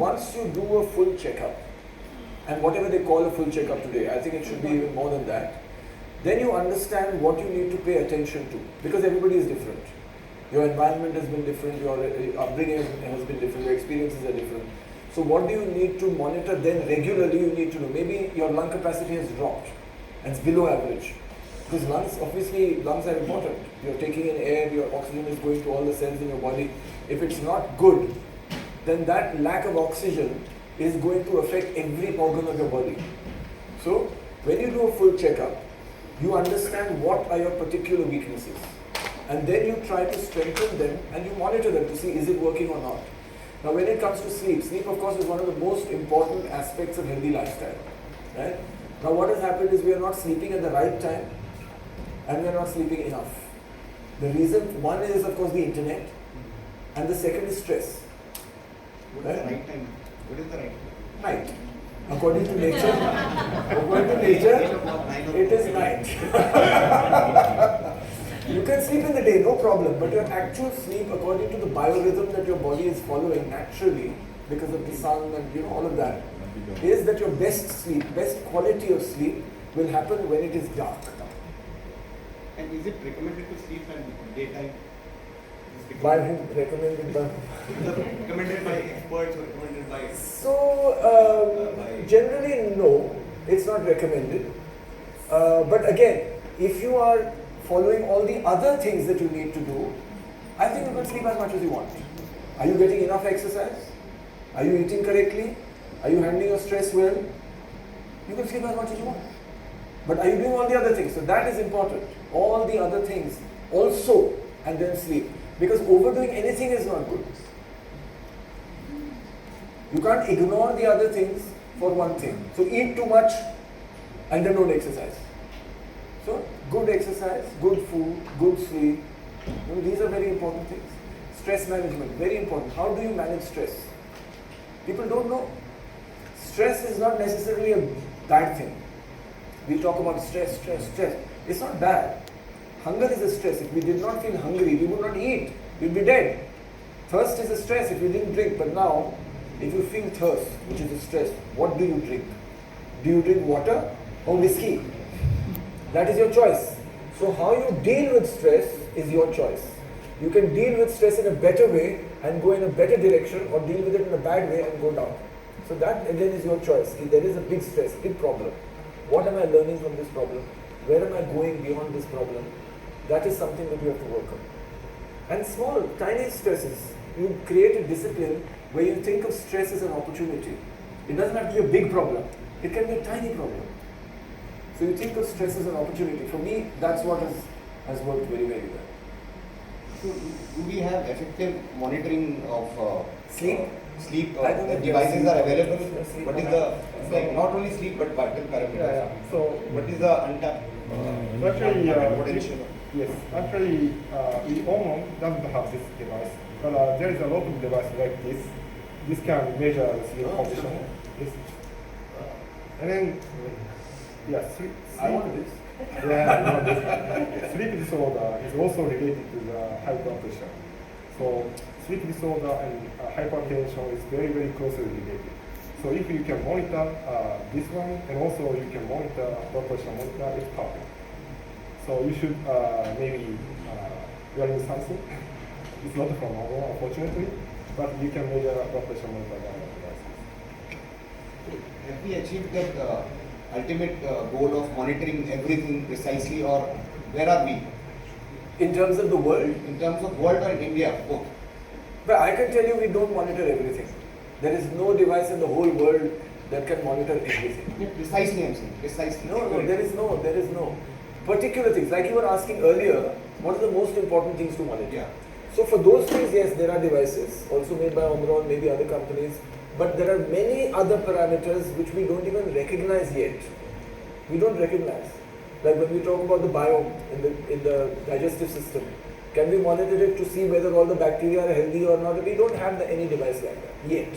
once you do a full checkup, and whatever they call a full checkup today, I think it should be even more than that, then you understand what you need to pay attention to, because everybody is different. Your environment has been different, your upbringing has been different, your experiences are different. So what do you need to monitor then regularly? You need to know. Maybe your lung capacity has dropped and it's below average. Because lungs, obviously, lungs are important. You're taking in air, your oxygen is going to all the cells in your body. If it's not good, then that lack of oxygen is going to affect every organ of your body. So, when you do a full checkup, you understand what are your particular weaknesses. And then you try to strengthen them and you monitor them to see is it working or not. Now when it comes to sleep, sleep of course is one of the most important aspects of healthy lifestyle. Right? Now what has happened is we are not sleeping at the right time and we are not sleeping enough. The reason, one is of course the internet and the second is stress. What is the right time? What is the right time? Night. According to nature, it is night. You can sleep in the day, no problem, but your actual sleep, according to the biorhythm that your body is following naturally, because of the sun and all of that, is that your best sleep, best quality of sleep will happen when it is dark. And is it recommended to sleep at daytime? By whom? Recommended by? Recommended by experts or recommended by? So, generally no, it's not recommended. But again, if you are following all the other things that you need to do, I think you can sleep as much as you want. Are you getting enough exercise? Are you eating correctly? Are you handling your stress well? You can sleep as much as you want. But are you doing all the other things? So that is important. All the other things also, and then sleep. Because overdoing anything is not good. You can't ignore the other things for one thing. So eat too much and then don't exercise. So good exercise, good food, good sleep. These are very important things. Stress management, very important. How do you manage stress? People don't know. Stress is not necessarily a bad thing. We talk about stress. It's not bad. Hunger is a stress. If we did not feel hungry, we would not eat. We'd be dead. Thirst is a stress if you didn't drink. But now, if you feel thirst, which is a stress, what do you drink? Do you drink water or whiskey? That is your choice. So how you deal with stress is your choice. You can deal with stress in a better way and go in a better direction, or deal with it in a bad way and go down. So that again is your choice. If there is a big stress, big problem, what am I learning from this problem? Where am I going beyond this problem? That is something that you have to work on. And small, tiny stresses, you create a discipline where you think of stress as an opportunity. It doesn't have to be a big problem. It can be a tiny problem. So you think of stress as an opportunity. For me, that's what has worked very, very well. So do we have effective monitoring of sleep? The devices are available. What is the not only sleep but vital parameters? So what is the untapped potential? Yes, actually, Omron doesn't have this device, but there is a lot of devices like this. This can measure the sleep condition. Yes. And then, sleep. I want this. Sleep disorder is also related to the high blood pressure. So sleep disorder and hypertension is very, very closely related. So if you can monitor this one, and also you can monitor blood pressure monitor, it's perfect. So you should maybe learn something. It's not from Omron, unfortunately, but you can measure blood pressure monitor by devices. Have we achieved that ultimate goal of monitoring everything precisely, or where are we? In terms of the world? In terms of world or India, both? But I can tell you we don't monitor everything. There is no device in the whole world that can monitor everything. Yeah, precisely, I'm saying. Precisely. No, there is no. Particular things, like you were asking earlier, what are the most important things to monitor? Yeah. So for those things, yes, there are devices, also made by Omron, maybe other companies, but there are many other parameters which we don't even recognize yet. We don't recognize. Like when we talk about the biome in the digestive system, can we monitor it to see whether all the bacteria are healthy or not? We don't have any device like that yet.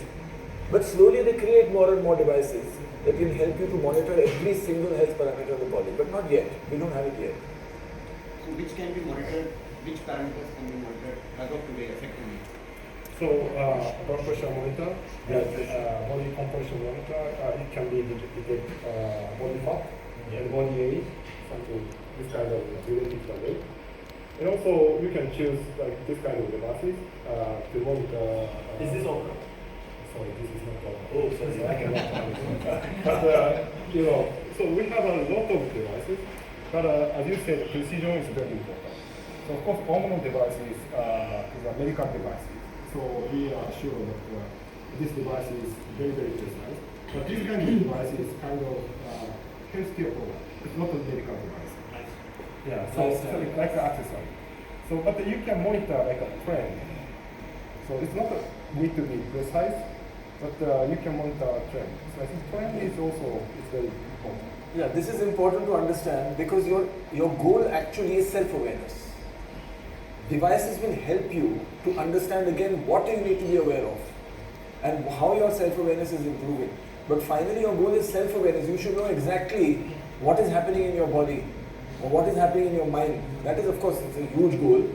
But slowly they create more and more devices that will help you to monitor every single health parameter of the body, but not yet. We don't have it yet. So which can be monitored, which parameters can be monitored as of today effectively? So blood pressure monitor, composition monitor, it can be detect body fat and body age, something this kind of related to weight. And also you can choose like this kind of devices to monitor. Is this Omron? Sorry, this is not all. Oh, sorry. I cannot tell you. But so we have a lot of devices, but as you said, precision is very important. So of course, Omron devices is a medical device. So we are sure that this device is very, very precise. But this kind of device is kind of healthcare product. It's not a medical device. Yeah, so it's like an accessory. So, but you can monitor like a trend. So it's not need to be precise, but you can monitor a trend. So I think trend is also very important. Yeah, this is important to understand because your goal actually is self-awareness. Devices will help you to understand again what you need to be aware of and how your self-awareness is improving. But finally your goal is self-awareness. You should know exactly what is happening in your body or what is happening in your mind. That is, of course, it's a huge goal,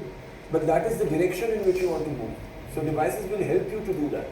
but that is the direction in which you want to move. So devices will help you to do that.